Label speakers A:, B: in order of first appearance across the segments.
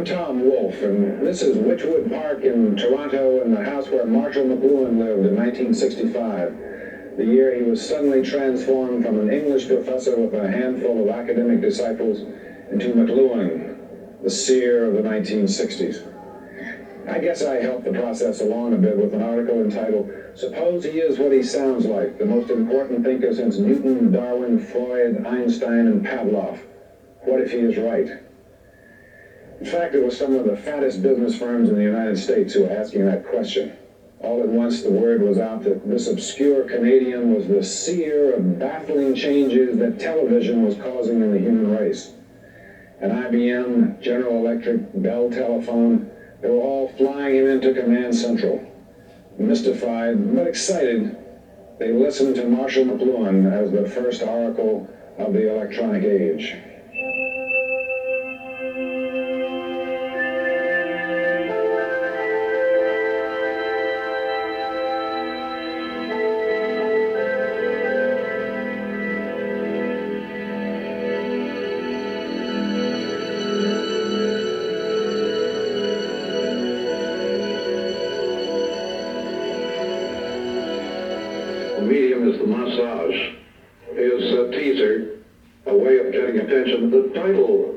A: Tom Wolfe, and this is Wychwood Park in Toronto, and the house where Marshall McLuhan lived in 1965, the year he was suddenly transformed from an English professor with a handful of academic disciples into McLuhan, the seer of the 1960s. I guess I helped the process along a bit with an article entitled, "Suppose He Is What He Sounds Like, the Most Important Thinker Since Newton, Darwin, Freud, Einstein, and Pavlov. What If He Is Right?" In fact, it was some of the fattest business firms in the United States who were asking that question. All at once, the word was out that this obscure Canadian was the seer of baffling changes that television was causing in the human race. And IBM, General Electric, Bell Telephone, they were all flying him into Command Central. Mystified, but excited, they listened to Marshall McLuhan as the first oracle of the electronic age.
B: Medium is the massage, is a teaser, a way of getting attention. The title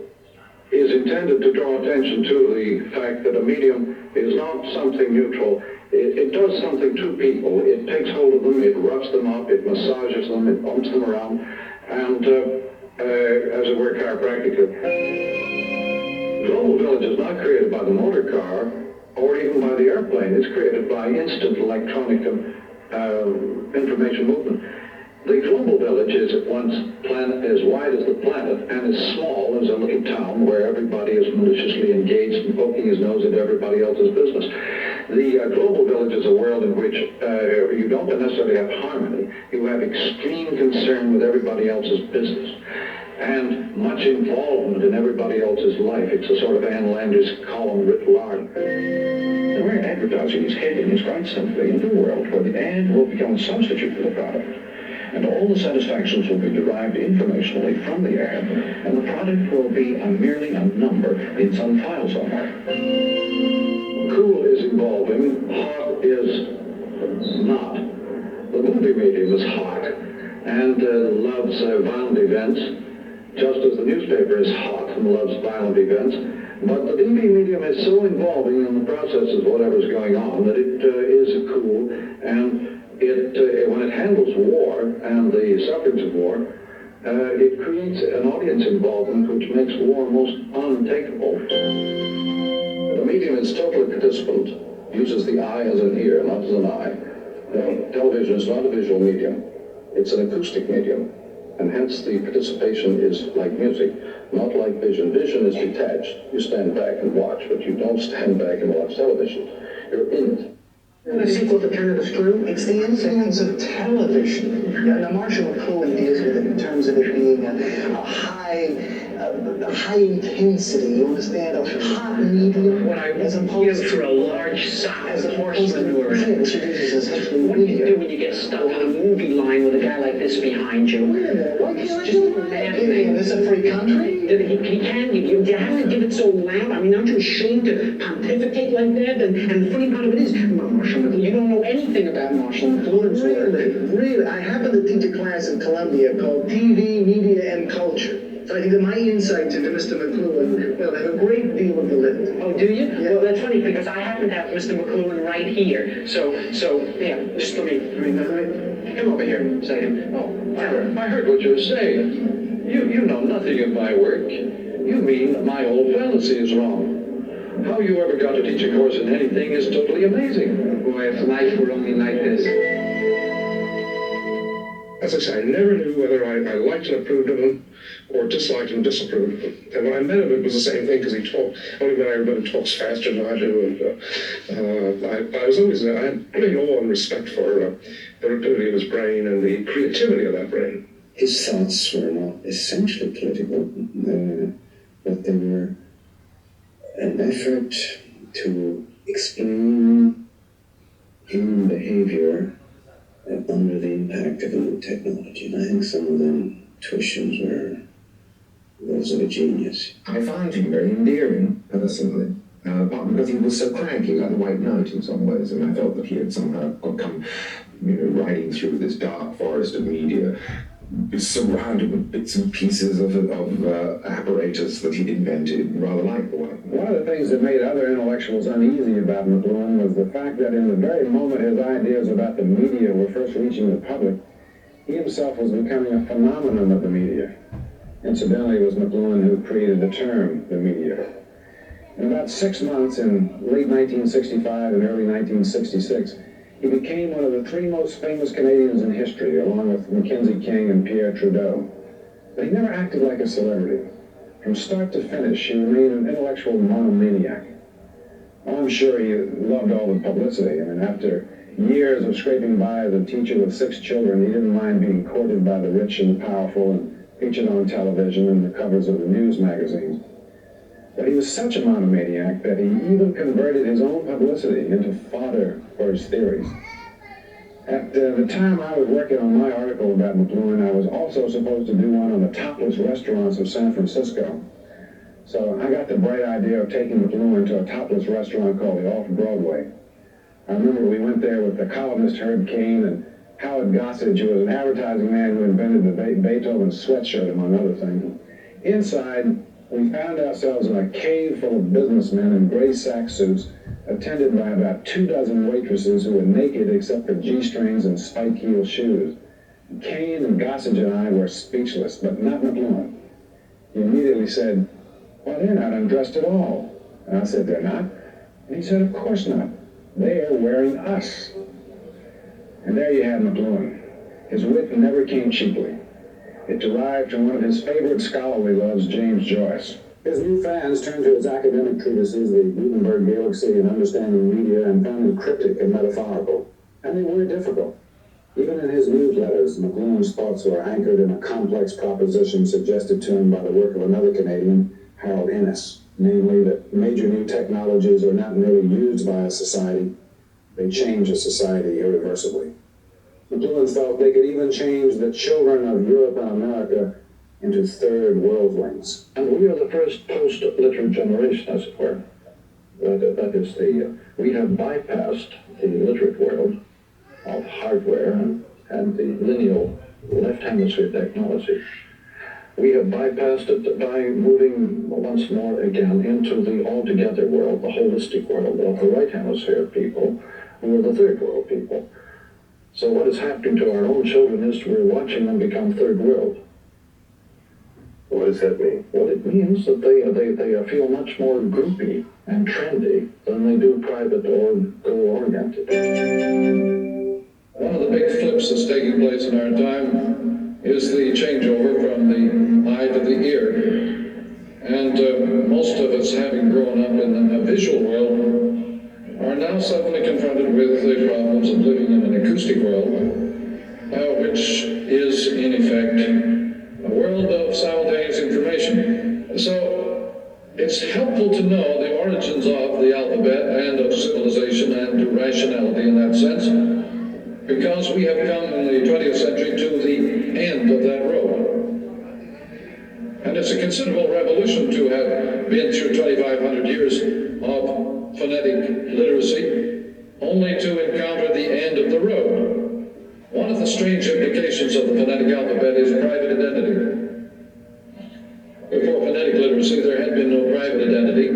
B: is intended to draw attention to the fact that a medium is not something neutral. It does something to people. It takes hold of them, it roughs them up, it massages them, it bumps them around, and as it were, chiropractically. Global Village is not created by the motor car or even by the airplane. It's created by instant electronic information movement. The global village is at once as wide as the planet and as small as a little town where everybody is maliciously engaged and poking his nose at everybody else's business. The global village is a world in which you don't necessarily have harmony. You have extreme concern with everybody else's business and much involvement in everybody else's life. It's a sort of Ann Landers column writ large.
C: The way advertising is heading is quite simply into a world where the ad will become a substitute for the product, and all the satisfactions will be derived informationally from the ad, and the product will be merely a number in some file somewhere.
B: Cool is evolving, hot is not. The movie medium is hot and loves violent events, just as the newspaper is hot and loves violent events. But the TV medium is so involving in the process of whatever's going on that it is cool, and when it handles war and the sufferings of war, it creates an audience involvement which makes war most untakeable. The medium is totally participant, uses the eye as an ear, not as an eye. Television is not a visual medium, it's an acoustic medium, and hence the participation is like music. Not like vision. Vision is detached. You stand back and watch, but you don't stand back and watch television. You're in it.
D: The sequel to Canada's True, it's the influence of television. Now, Marshall McLuhan deals with it in terms of it being a high intensity, you understand, a hot medium.
E: What I give for a large sock of horse manure. What do you do when you get stuck on a movie line with a guy like this behind you?
D: Wait a minute, why can't I
E: It's
D: do
E: just
D: that?
E: maddening.
D: Is this a free country?
E: Do you have to give it so loud? I mean, aren't you ashamed to pontificate like that? And the funny part of it is, Marshall McLuhan, you don't know anything about Marshall McLuhan's work.
D: Really? I happen to teach a class in Columbia called TV, Media, and Culture. So I think that my insights into Mr. McLuhan will have a great deal of validity.
E: Oh, do you?
D: Yeah.
E: Well, that's funny because I happen to have Mr. McLuhan right here. So yeah, just let me come over here, say him.
B: Oh, I heard what you were saying. You know nothing of my work. You mean my whole fallacy is wrong. How you ever got to teach a course in anything is totally amazing.
E: Boy, if life were only like this.
F: As I say, I never knew whether I liked and approved of him or disliked and disapproved of him. And when I met him, it was the same thing, because he talked, only when everybody talks faster than I do. And I was always, I had great awe and respect for the rapidity of his brain and the creativity of that brain.
G: His thoughts were not essentially political, but they were an effort to explain human behavior under the impact of a new technology. And I think some of the intuitions were those of a genius.
C: I found him very endearing, personally. Partly because he was so cranky, like the White Knight in some ways, and I felt that he had somehow come, riding through this dark forest of media, surrounded with bits and pieces of apparatus that he'd invented, rather like the White Knight.
A: One of the things that made other intellectuals uneasy about McLuhan was the fact that in the very moment his ideas about the media were first reaching the public, he himself was becoming a phenomenon of the media. Incidentally, it was McLuhan who created the term, the media. In about 6 months, in late 1965 and early 1966, he became one of the 3 most famous Canadians in history, along with Mackenzie King and Pierre Trudeau. But he never acted like a celebrity. From start to finish, he remained an intellectual monomaniac. I'm sure he loved all the publicity. I mean, after years of scraping by as a teacher with 6 children, he didn't mind being courted by the rich and the powerful and featured on television and the covers of the news magazines. But he was such a monomaniac that he even converted his own publicity into fodder for his theories. At the time I was working on my article about McLuhan, I was also supposed to do one on the topless restaurants of San Francisco. So I got the bright idea of taking McLuhan to a topless restaurant called the Off-Broadway. I remember we went there with the columnist Herb Caen and Howard Gossage, who was an advertising man who invented the Beethoven sweatshirt, among other things. Inside, we found ourselves in a cave full of businessmen in gray sack suits, attended by about 24 waitresses who were naked except for G-strings and spike-heel shoes. Caen and Gossage and I were speechless, but not McLuhan. He immediately said, "Well, they're not undressed at all." And I said, "They're not?" And he said, "Of course not. They're wearing us." And there you have McLuhan. His wit never came cheaply. It derived from one of his favorite scholarly loves, James Joyce. His new fans turned to his academic treatises, the Gutenberg Galaxy and Understanding Media, and found them cryptic and metaphorical. And they were difficult. Even in his newsletters, McLuhan's thoughts were anchored in a complex proposition suggested to him by the work of another Canadian, Harold Innes, namely that major new technologies are not merely used by a society, they change a society irreversibly. McLuhan felt they could even change the children of Europe and America into third worldlings.
B: And we are the first post-literate generation, as it were. That is, we have bypassed the literate world of hardware and the lineal left hemisphere technology. We have bypassed it by moving once more again into the altogether world, the holistic world of the right hemisphere people, who are the third world people. So what is happening to our own children is we're watching them become third world.
C: What does that mean?
B: Well, it means that they feel much more groupy and trendy than they do private or goal-oriented.
H: One of the big flips that's taking place in our time is the changeover from the eye to the ear. And most of us, having grown up in a visual world, are now suddenly confronted with the problems of living in an acoustic world, which is, in effect, a world of simultaneous information. So it's helpful to know the origins of the alphabet and of civilization and rationality in that sense, because we have come in the 20th century to the end of that road. And it's a considerable revolution to have been through 2,500 years of phonetic literacy, only to encounter the end of the road. One of the strange implications of the phonetic alphabet is private identity. Before phonetic literacy, there had been no private identity.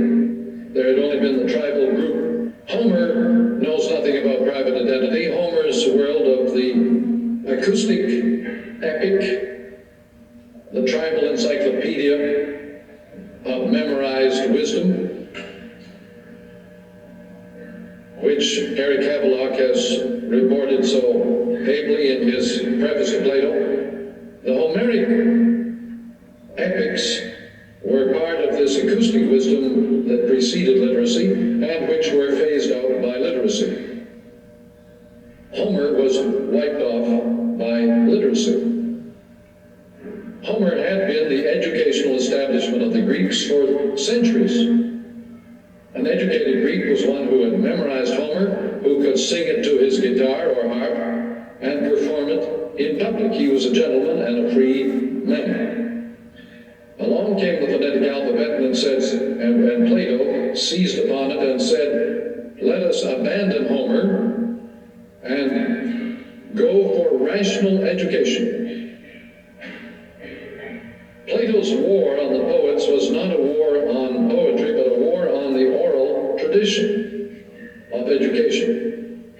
H: There had only been the tribal group. Homer knows nothing about private identity. Homer's world of the acoustic epic, the tribal encyclopedia of memorized wisdom, which Eric Havelock has reported so ably in his preface to Plato. The Homeric epics were part of this acoustic wisdom that preceded literacy and which were phased out by literacy. Homer was wiped off by literacy. Homer had been the educational establishment of the Greeks for centuries. An educated Greek was one who had memorized Homer, who could sing it to his guitar or harp and perform it in public. He was a gentleman and a free man. Along along came the phonetic alphabet and Plato seized upon it and said, let us abandon Homer and go for rational education. Plato's war on the poets was not a war on poetry, but a war on the oral tradition of education.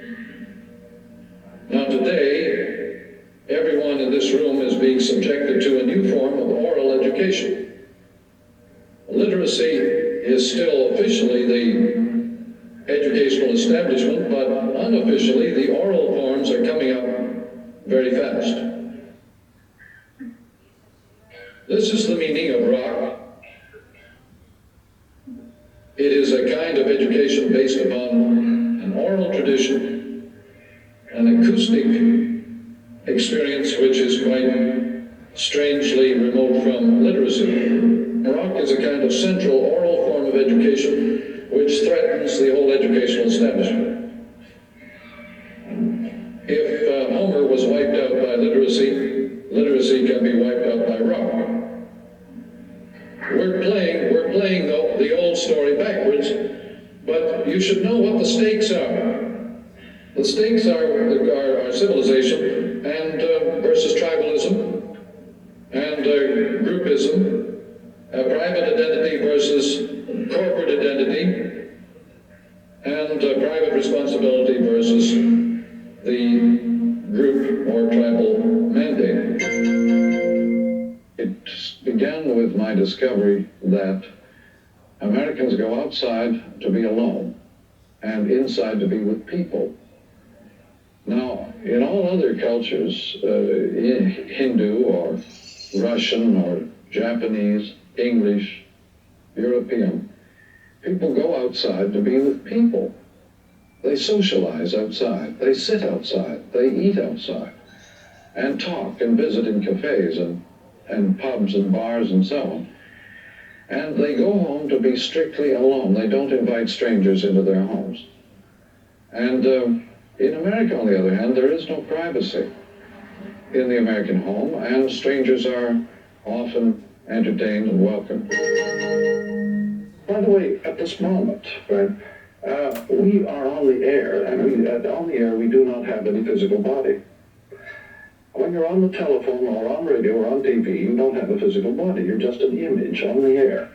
H: Now today, everyone in this room is being subjected to a new form of oral education. Literacy is still officially the educational establishment, but unofficially the oral forms are coming up very fast. This is the meaning of rock. It is a kind of education based upon an oral tradition, an acoustic experience which is quite strangely remote from literacy. Rock is a kind of central oral form of education which threatens the whole educational establishment. If Homer was wiped out by literacy, literacy can be wiped out by rock. We're playing the old story backwards, but you should know what the stakes are. The stakes are our civilization and versus tribalism and groupism, private identity versus corporate identity, and private responsibility versus the group or tribal mandate. It began with my discovery that Americans go outside to be alone and inside to be with people. Now, in all other cultures, Hindu or Russian or Japanese, English, European, people go outside to be with people. They socialize outside, they sit outside, they eat outside, and talk and visit in cafes and pubs and bars and so on. And they go home to be strictly alone. They don't invite strangers into their homes. And in America, on the other hand, there is no privacy in the American home, and strangers are often entertained and welcomed.
C: By the way, at this moment, right, we are on the air, and on the air we do not have any physical body. When you're on the telephone or on radio or on TV, you don't have a physical body. You're just an image on the air.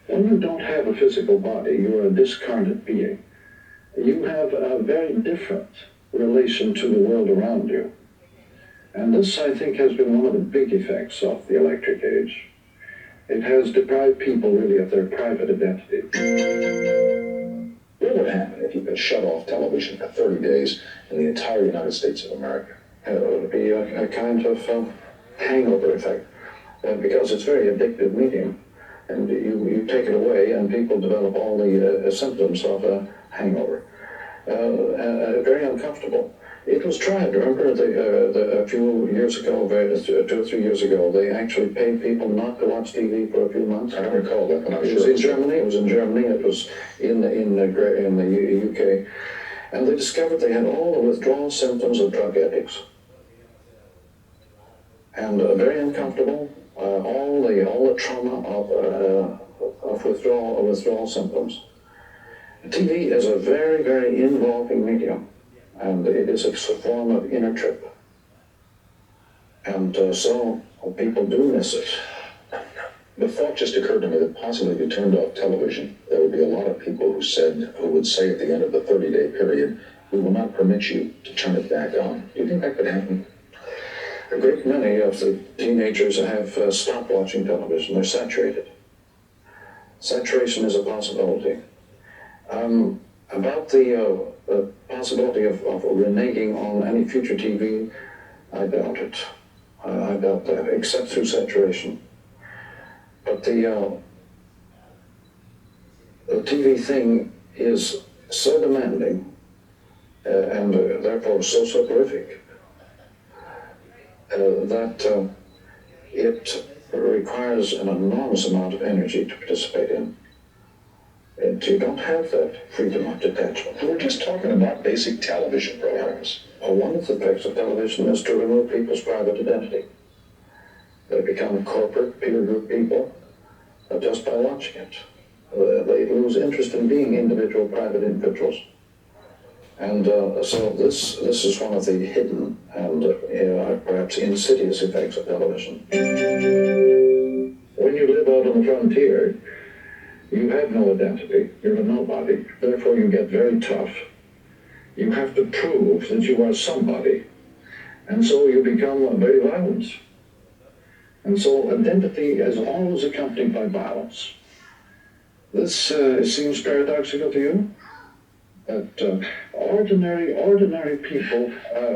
C: When you don't have a physical body, you're a discarnate being. You have a very different relation to the world around you. And this, I think, has been one of the big effects of the electric age. It has deprived people really of their private identity.
I: What would happen if you could shut off television for 30 days in the entire United States of America?
B: It would be a kind of hangover effect, because it's a very addictive medium. And you take it away and people develop all the symptoms of a hangover. Very uncomfortable. It was tried. Remember, a few years ago, 2 or 3 years ago, they actually paid people not to watch TV for a few months.
I: I don't recall that, but I'm
B: sure. It was in Germany. It was in Germany. It was in the UK, and they discovered they had all the withdrawal symptoms of drug addicts, and very uncomfortable. All the trauma of withdrawal symptoms. TV is a very, very involving medium, and it is a form of inner trip. And so people do miss it.
I: The thought just occurred to me that possibly if you turned off television, there would be a lot of people who would say at the end of the 30-day period, we will not permit you to turn it back on. Do you think that could happen?
B: A great many of the teenagers have stopped watching television. They're saturated. Saturation is a possibility. About the possibility of reneging on any future TV, I doubt it. I doubt that, except through saturation. But the TV thing is so demanding and therefore so soporific that it requires an enormous amount of energy to participate in. And you don't have that freedom of detachment.
I: We're just talking about basic television programs.
B: One of the effects of television is to remove people's private identity.
I: They become corporate peer group people just by watching it. They lose interest in being individual private individuals. And so this is one of the hidden and perhaps insidious effects of television.
B: When you live out on the frontier, you have no identity. You're a nobody. Therefore, you get very tough. You have to prove that you are somebody. And so you become very violent. And so identity is always accompanied by violence. This seems paradoxical to you? That ordinary people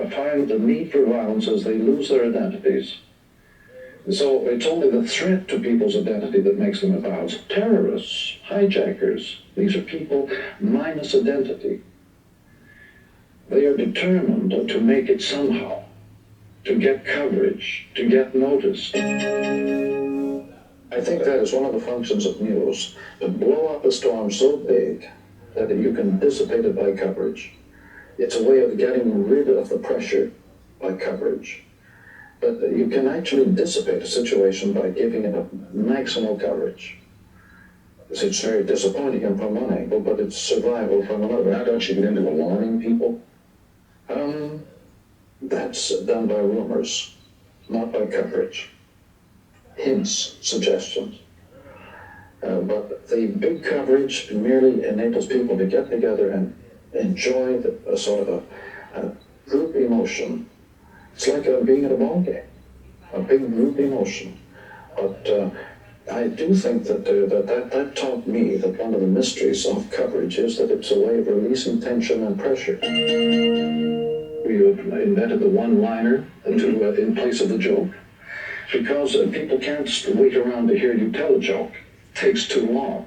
B: find the need for violence as they lose their identities. So it's only the threat to people's identity that makes them violence. Terrorists, hijackers, these are people minus identity. They are determined to make it somehow, to get coverage, to get noticed.
I: I think that is one of the functions of news, to blow up a storm so big that you can dissipate it by coverage. It's a way of getting rid of the pressure by coverage. But you can actually dissipate a situation by giving it a maximal coverage. It's very disappointing from one angle, but it's survival from another. How don't you get into alarming people? That's done by rumors, not by coverage. Hints, suggestions. But the big coverage merely enables people to get together and enjoy a sort of a group emotion. It's like being at a ball game, a big group emotion. But I do think that taught me that one of the mysteries of coverage is that it's a way of releasing tension and pressure.
B: We have invented the one-liner in place of the joke, because people can't wait around to hear you tell a joke. It takes too long.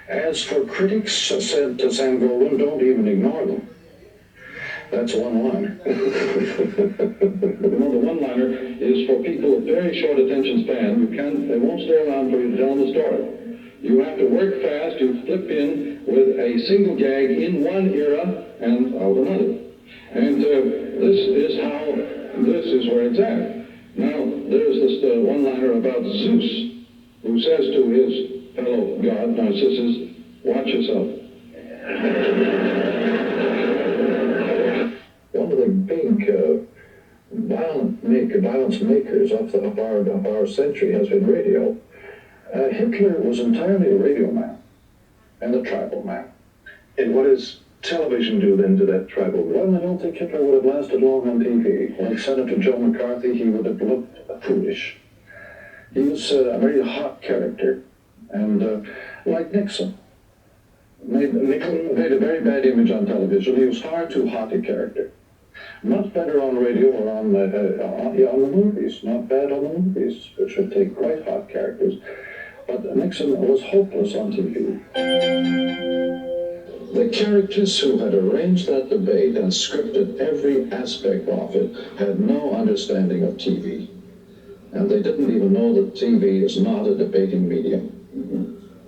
B: As for critics, said Sam Goldwyn, don't even ignore them. That's one-liner. The one-liner is for people with very short attention span. They won't stay around for you to tell them the story. You have to work fast. You flip in with a single gag in one era and out another. And this is where it's at. Now, there's this one-liner about Zeus, who says to his fellow god, Narcissus, watch yourself. One of the big violence makers of our century has been radio. Hitler was entirely a radio man and a tribal man. And what does television do then to that tribal man? Well, I don't think Hitler would have lasted long on TV. Like Senator Joe McCarthy, he would have looked foolish. He was a very hot character, and like Nixon. Nixon made a very bad image on television. He was far too hot a character. Much better on radio or on the movies. Not bad on the movies, which would take quite hot characters. But Nixon was hopeless on TV.
I: The characters who had arranged that debate and scripted every aspect of it had no understanding of TV. And they didn't even know that TV is not a debating medium.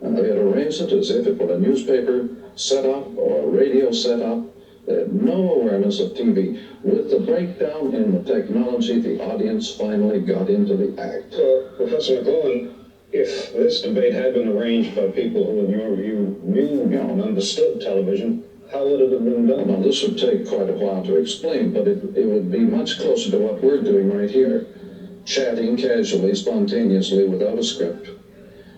I: And they had arranged it as if it were a newspaper setup or a radio setup. They had no awareness of TV. With the breakdown in the technology, the audience finally got into the act.
A: So, Professor McLuhan, if this debate had been arranged by people who, in your view, knew and understood television, how would it have been done?
I: Well, this would take quite a while to explain, but it would be much closer to what we're doing right here. Chatting casually, spontaneously, without a script,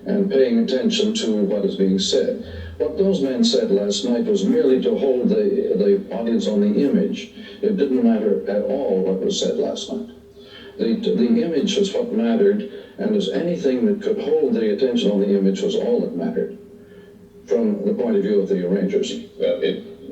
I: and paying attention to what is being said. What those men said last night was merely to hold the audience on the image. It didn't matter at all what was said last night. The image was what mattered, and as anything that could hold the attention on the image was all that mattered, from the point of view of the arrangers.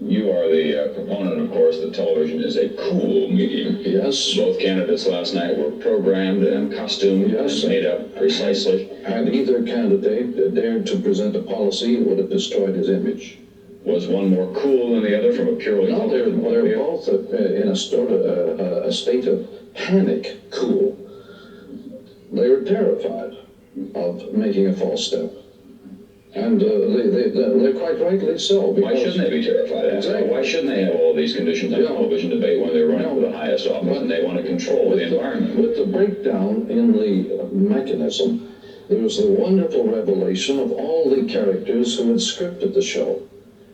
J: You are the proponent, of course, that television is a cool medium.
I: Yes.
J: Both candidates last night were programmed and costumed and made up precisely.
I: And either candidate dared to present a policy that would have destroyed his image.
J: Was one more cool than the other from a purely...
I: No, they're both in a state of panic cool. They were terrified of making a false step.
B: And they're quite rightly so.
J: Why shouldn't they be terrified?
B: Exactly.
J: Why shouldn't they have all these conditions on television debate when they're running for the highest office and they want to control the environment?
B: With the breakdown in the mechanism, there was the wonderful revelation of all the characters who had scripted the show.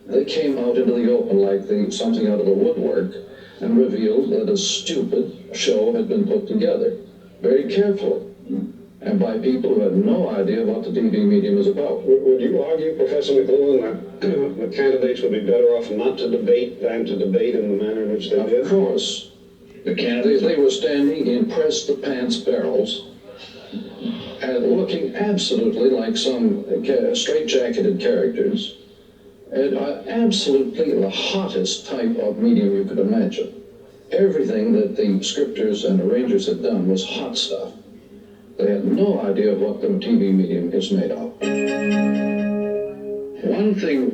B: They came out into the open like something out of the woodwork and revealed that a stupid show had been put together very carefully, and by people who had no idea what the TV medium is about.
K: Would you argue, Professor McLuhan, that the candidates would be better off not to debate than to debate in the manner in which they did?
B: Of course.
J: The candidates,
B: they were standing in press-the-pants barrels and looking absolutely like some straight-jacketed characters, and absolutely the hottest type of medium you could imagine. Everything that the scripters and arrangers had done was hot stuff. They had no idea what the TV medium is made of. One thing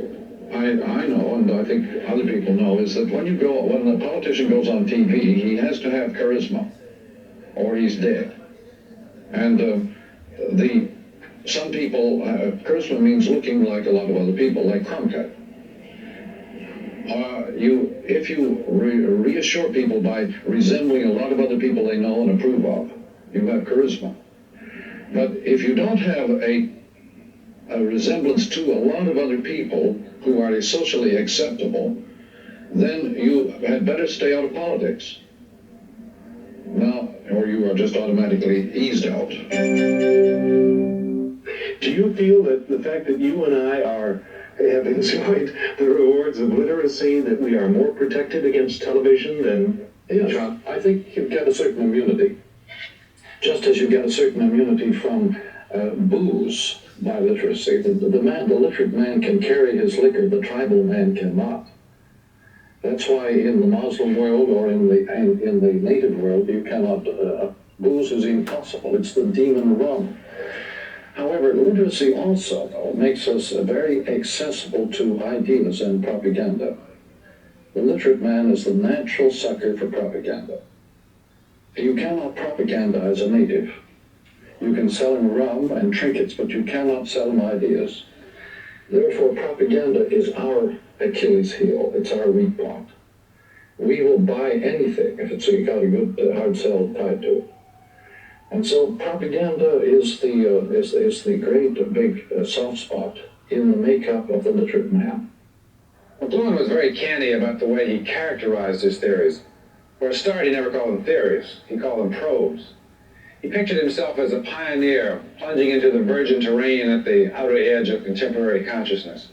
B: I know, and I think other people know, is that when a politician goes on TV, he has to have charisma, or he's dead. And some people, charisma means looking like a lot of other people, like Crumcut. If you reassure people by resembling a lot of other people they know and approve of, you have charisma. But if you don't have a resemblance to a lot of other people who are socially acceptable, then you had better stay out of politics. Now, or you are just automatically eased out.
K: Do you feel that the fact that you and I have enjoyed the rewards of literacy, that we are more protected against television than...
B: Yes, John, I think you get a certain immunity. Just as you get a certain immunity from booze by literacy. The literate man can carry his liquor, the tribal man cannot. That's why in the Muslim world or in the native world, you cannot, booze is impossible. It's the demon rum. However, literacy also makes us very accessible to ideas and propaganda. The literate man is the natural sucker for propaganda. You cannot propagandize a native. You can sell him rum and trinkets, but you cannot sell him ideas. Therefore, propaganda is our Achilles heel. It's our weak point. We will buy anything if it's got a good hard sell tied to it. And so propaganda is the great big soft spot in the makeup of the literate man.
A: McLuhan was very canny about the way he characterized his theories. For a start, he never called them theories. He called them probes. He pictured himself as a pioneer plunging into the virgin terrain at the outer edge of contemporary consciousness.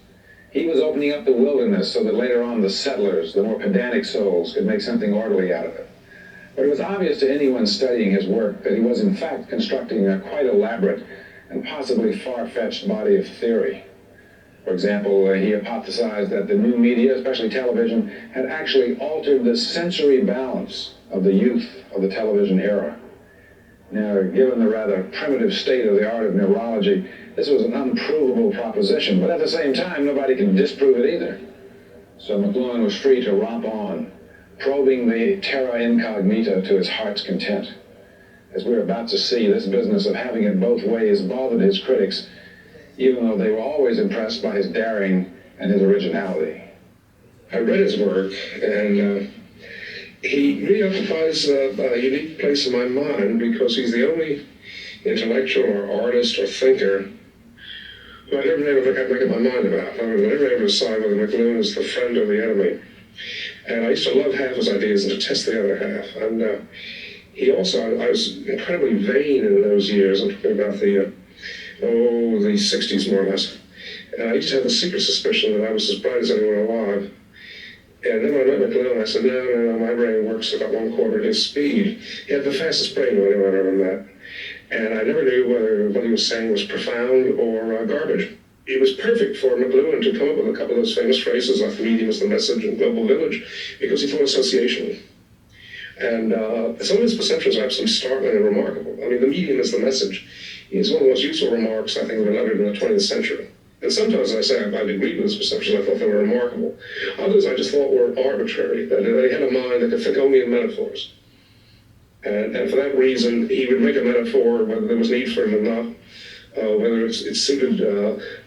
A: He was opening up the wilderness so that later on the settlers, the more pedantic souls, could make something orderly out of it. But it was obvious to anyone studying his work that he was in fact constructing a quite elaborate and possibly far-fetched body of theory. For example, he hypothesized that the new media, especially television, had actually altered the sensory balance of the youth of the television era. Now, given the rather primitive state of the art of neurology, this was an unprovable proposition, but at the same time, nobody could disprove it either. So McLuhan was free to romp on, probing the terra incognita to his heart's content. As we're about to see, this business of having it both ways bothered his critics, even though they were always impressed by his daring and his originality.
F: I read his work, and he really occupies a unique place in my mind because he's the only intellectual or artist or thinker who I've never been able to make up my mind about. I've never been able to decide whether McLuhan is the friend or the enemy. And I used to love half his ideas and to test the other half. And he also, I was incredibly vain in those years. I'm talking about the 60s more or less. And I used to have the secret suspicion that I was as bright as anyone alive. And then when I met McLuhan, I said, no, my brain works about 1/4 his speed. He had the fastest brain of anyone I ever met. And I never knew whether what he was saying was profound or garbage. It was perfect for McLuhan to come up with a couple of those famous phrases like medium is the message and global village, because he thought associationally. And some of his perceptions are absolutely startling and remarkable. I mean, the medium is the message is one of the most useful remarks I think that have been uttered in the 20th century. And sometimes I say I've agreed with his perceptions, I thought they were remarkable. Others I just thought were arbitrary, that they had a mind that could think only in metaphors. And for that reason, he would make a metaphor, whether there was need for it or not, whether it suited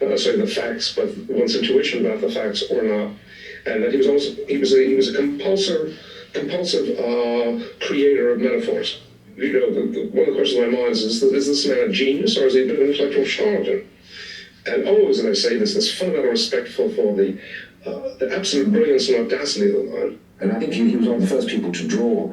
F: not necessarily the facts, but one's intuition about the facts or not. And that he was a compulsive creator of metaphors. You know, one of the questions in my mind is this man a genius, or is he a bit of an intellectual charlatan? And always, and I say this fundamental respect for the absolute brilliance and audacity of the man.
I: And I think he was one of the first people to draw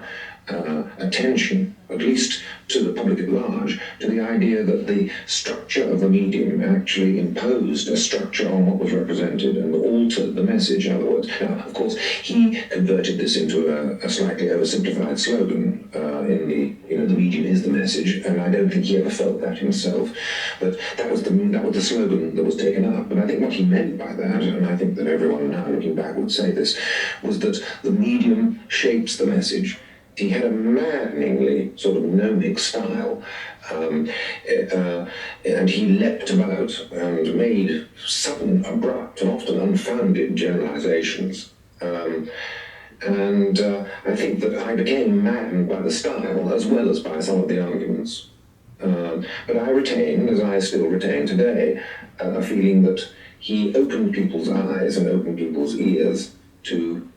I: attention, at least to the public at large, to the idea that the structure of the medium actually imposed a structure on what was represented and altered the message, in other words. Now, of course, he converted this into a slightly oversimplified slogan in the medium is the message, and I don't think he ever felt that himself. But that was the slogan that was taken up. And I think what he meant by that, and I think that everyone now looking back would say this, was that the medium shapes the message. He had a maddeningly sort of gnomic style, and he leapt about and made sudden, abrupt, and often unfounded generalizations. And I think that I became maddened by the style as well as by some of the arguments. But I retain, as I still retain today, a feeling that he opened people's eyes and opened people's ears to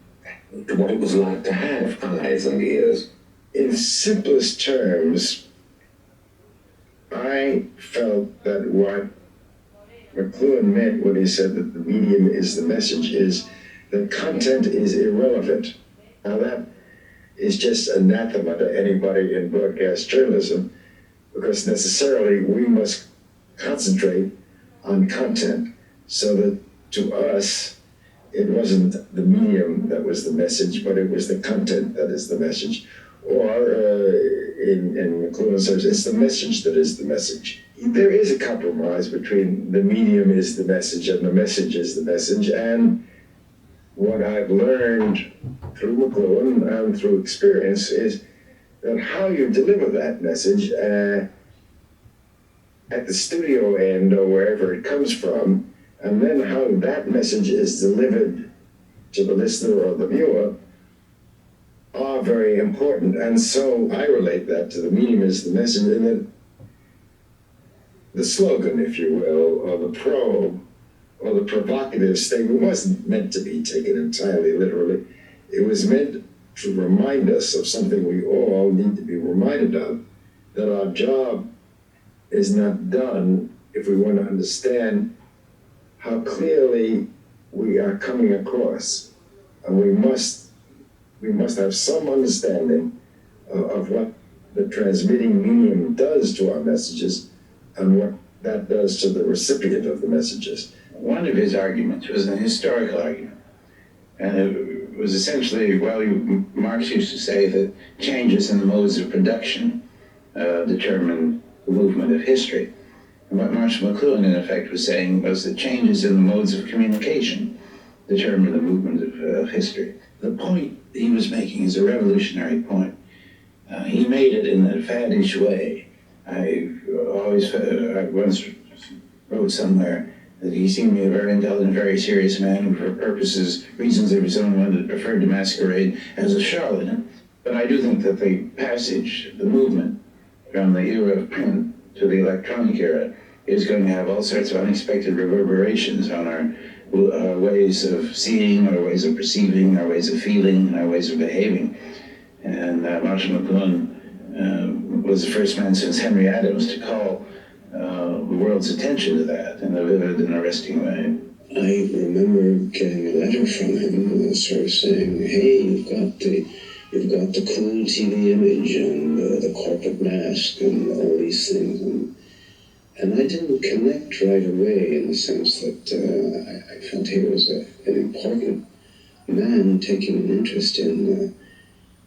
I: what it was like to have eyes and ears.
A: In simplest terms, I felt that what McLuhan meant when he said that the medium is the message is that content is irrelevant. Now that is just anathema to anybody in broadcast journalism, because necessarily we must concentrate on content, so that to us, it wasn't the medium that was the message, but it was the content that is the message. Or in McLuhan's terms, it's the message that is the message. There is a compromise between the medium is the message and the message is the message. And what I've learned through McLuhan and through experience is that how you deliver that message at the studio end or wherever it comes from, and then how that message is delivered to the listener or the viewer are very important. And so I relate that to the medium is the message, and then the slogan, if you will, or the probe, or the provocative statement wasn't meant to be taken entirely literally. It was meant to remind us of something we all need to be reminded of, that our job is not done if we want to understand how clearly we are coming across. And we must have some understanding of what the transmitting medium does to our messages and what that does to the recipient of the messages.
L: One of his arguments was an historical argument. And it was essentially, Marx used to say that changes in the modes of production determine the movement of history. And what Marshall McLuhan, in effect, was saying was that changes in the modes of communication determine the movement of history. The point he was making is a revolutionary point. He made it in a faddish way. I once wrote somewhere that he seemed to be a very intelligent, very serious man who, for reasons of his own, one preferred to masquerade as a charlatan. But I do think that the passage, the movement from the era of print to the electronic era is going to have all sorts of unexpected reverberations on our ways of seeing, our ways of perceiving, our ways of feeling, and our ways of behaving. And Marshall McLuhan was the first man since Henry Adams to call the world's attention to that in a vivid and arresting way.
G: I remember getting a letter from him sort of saying, hey, you've got the cool TV image and the corporate mask and all these things. And I didn't connect right away in the sense that I felt he was an important man taking an interest in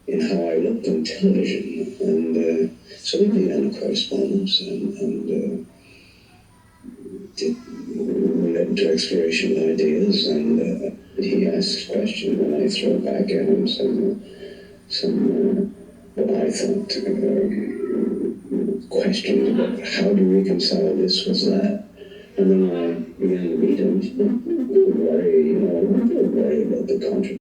G: how I looked on television. And so we began a correspondence and led into exploration of ideas. And he asked questions, and I throw back at him some what I thought questions about how to reconcile this with that. And then I began to meet him. Don't worry, don't worry about the contradiction.